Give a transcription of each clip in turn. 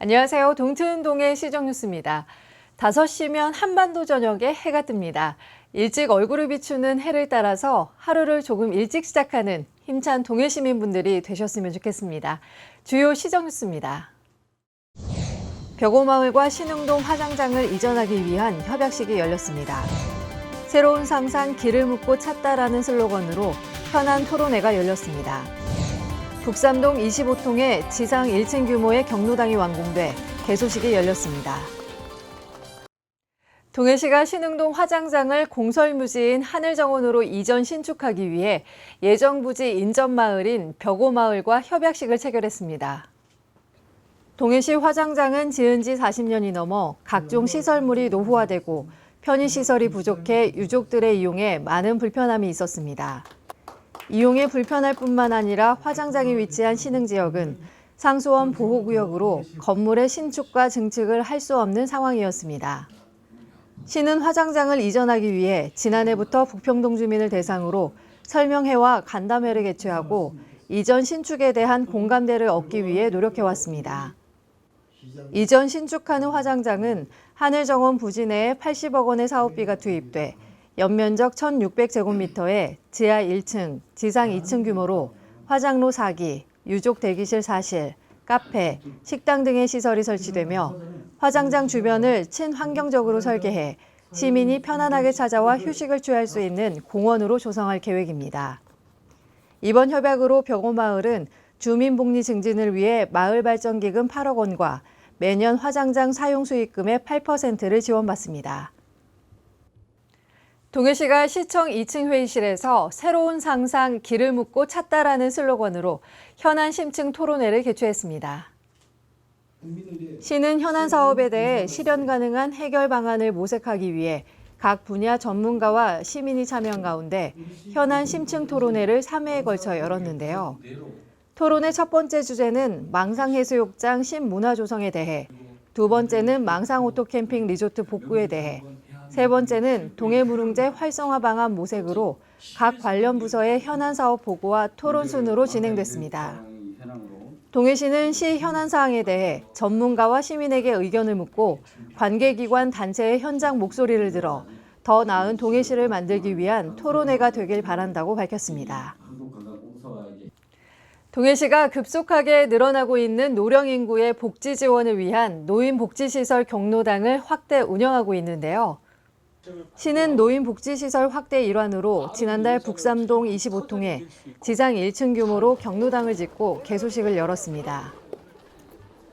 안녕하세요. 동트운동의 시정뉴스입니다. 5시면 한반도 전역에 해가 뜹니다. 일찍 얼굴을 비추는 해를 따라서 하루를 조금 일찍 시작하는 힘찬 동해 시민분들이 되셨으면 좋겠습니다. 주요 시정뉴스입니다. 벽오마을과 신흥동 화장장을 이전하기 위한 협약식이 열렸습니다. 새로운 상상 길을 묻고 찾다라는 슬로건으로 현안 토론회가 열렸습니다. 북삼동 25통에 지상 1층 규모의 경로당이 완공돼 개소식이 열렸습니다. 동해시가 신흥동 화장장을 공설무지인 하늘정원으로 이전 신축하기 위해 예정부지 인접마을인 벽오마을과 협약식을 체결했습니다. 동해시 화장장은 지은 지 40년이 넘어 각종 시설물이 노후화되고 편의시설이 부족해 유족들의 이용에 많은 불편함이 있었습니다. 이용에 불편할 뿐만 아니라 화장장이 위치한 신흥지역은 상수원 보호구역으로 건물의 신축과 증축을 할 수 없는 상황이었습니다. 시는 화장장을 이전하기 위해 지난해부터 북평동 주민을 대상으로 설명회와 간담회를 개최하고 이전 신축에 대한 공감대를 얻기 위해 노력해왔습니다. 이전 신축하는 화장장은 하늘정원 부지 내에 80억 원의 사업비가 투입돼 연면적 1,600제곱미터에 지하 1층, 지상 2층 규모로 화장로 4기, 유족 대기실 4실, 카페, 식당 등의 시설이 설치되며 화장장 주변을 친환경적으로 설계해 시민이 편안하게 찾아와 휴식을 취할 수 있는 공원으로 조성할 계획입니다. 이번 협약으로 벽오마을은 주민복리 증진을 위해 마을발전기금 8억 원과 매년 화장장 사용 수익금의 8%를 지원받습니다. 동해시가 시청 2층 회의실에서 새로운 상상 길을 묻고 찾다라는 슬로건으로 현안 심층 토론회를 개최했습니다. 시는 현안 사업에 대해 실현 가능한 해결 방안을 모색하기 위해 각 분야 전문가와 시민이 참여한 가운데 현안 심층 토론회를 3회에 걸쳐 열었는데요. 토론의 첫 번째 주제는 망상해수욕장 신문화 조성에 대해, 두 번째는 망상오토캠핑 리조트 복구에 대해, 세 번째는 동해무릉제 활성화 방안 모색으로 각 관련 부서의 현안 사업 보고와 토론 순으로 진행됐습니다. 동해시는 시 현안 사항에 대해 전문가와 시민에게 의견을 묻고 관계기관 단체의 현장 목소리를 들어 더 나은 동해시를 만들기 위한 토론회가 되길 바란다고 밝혔습니다. 동해시가 급속하게 늘어나고 있는 노령 인구의 복지 지원을 위한 노인복지시설 경로당을 확대 운영하고 있는데요. 시는 노인복지시설 확대 일환으로 지난달 북삼동 25통에 지상 1층 규모로 경로당을 짓고 개소식을 열었습니다.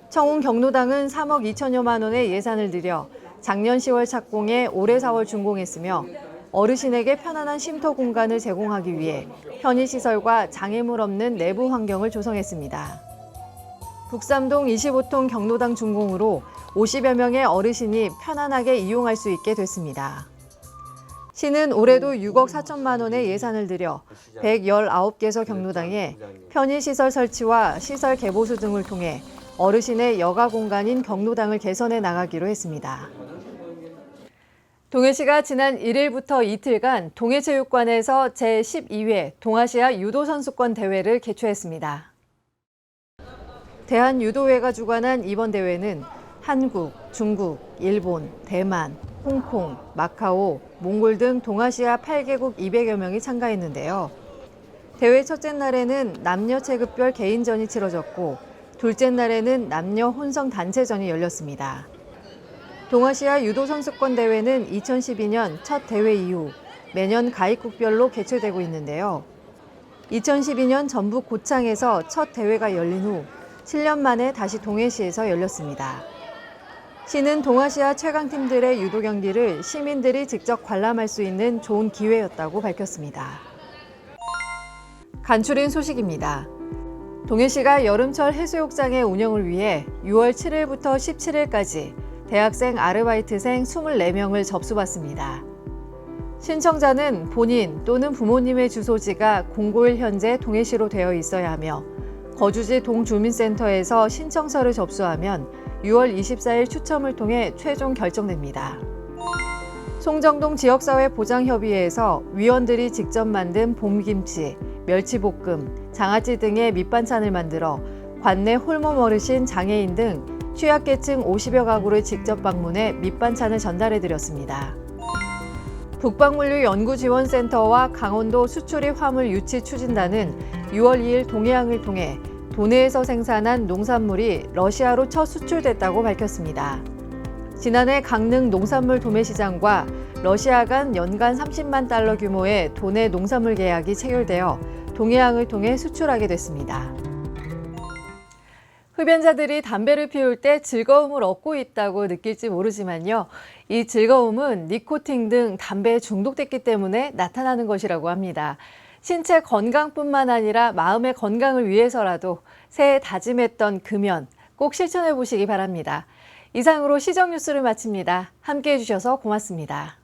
청운 경로당은 3억 2천여만 원의 예산을 들여 작년 10월 착공해 올해 4월 준공했으며 어르신에게 편안한 쉼터 공간을 제공하기 위해 편의시설과 장애물 없는 내부 환경을 조성했습니다. 북삼동 25통 경로당 준공으로 50여 명의 어르신이 편안하게 이용할 수 있게 됐습니다. 시는 올해도 6억 4천만 원의 예산을 들여 119개소 경로당에 편의시설 설치와 시설 개보수 등을 통해 어르신의 여가 공간인 경로당을 개선해 나가기로 했습니다. 동해시가 지난 1일부터 이틀간 동해체육관에서 제12회 동아시아 유도선수권 대회를 개최했습니다. 대한유도회가 주관한 이번 대회는 한국, 중국, 일본, 대만, 홍콩, 마카오, 몽골 등 동아시아 8개국 200여 명이 참가했는데요. 대회 첫째 날에는 남녀 체급별 개인전이 치러졌고 둘째 날에는 남녀 혼성 단체전이 열렸습니다. 동아시아 유도선수권 대회는 2012년 첫 대회 이후 매년 가입국별로 개최되고 있는데요. 2012년 전북 고창에서 첫 대회가 열린 후 7년 만에 다시 동해시에서 열렸습니다. 시는 동아시아 최강팀들의 유도 경기를 시민들이 직접 관람할 수 있는 좋은 기회였다고 밝혔습니다. 간추린 소식입니다. 동해시가 여름철 해수욕장의 운영을 위해 6월 7일부터 17일까지 대학생 아르바이트생 24명을 접수받습니다. 신청자는 본인 또는 부모님의 주소지가 공고일 현재 동해시로 되어 있어야 하며 거주지 동주민센터에서 신청서를 접수하면 6월 24일 추첨을 통해 최종 결정됩니다. 송정동 지역사회보장협의회에서 위원들이 직접 만든 봄김치, 멸치볶음, 장아찌 등의 밑반찬을 만들어 관내 홀몸 어르신, 장애인 등 취약계층 50여 가구를 직접 방문해 밑반찬을 전달해드렸습니다. 북방물류연구지원센터와 강원도 수출입 화물 유치 추진단은 6월 2일 동해항을 통해 도내에서 생산한 농산물이 러시아로 첫 수출됐다고 밝혔습니다. 지난해 강릉 농산물 도매시장과 러시아 간 연간 30만 달러 규모의 도내 농산물 계약이 체결되어 동해항을 통해 수출하게 됐습니다. 흡연자들이 담배를 피울 때 즐거움을 얻고 있다고 느낄지 모르지만요. 이 즐거움은 니코틴 등 담배에 중독됐기 때문에 나타나는 것이라고 합니다. 신체 건강뿐만 아니라 마음의 건강을 위해서라도 새해 다짐했던 금연 꼭 실천해 보시기 바랍니다. 이상으로 시정 뉴스를 마칩니다. 함께해 주셔서 고맙습니다.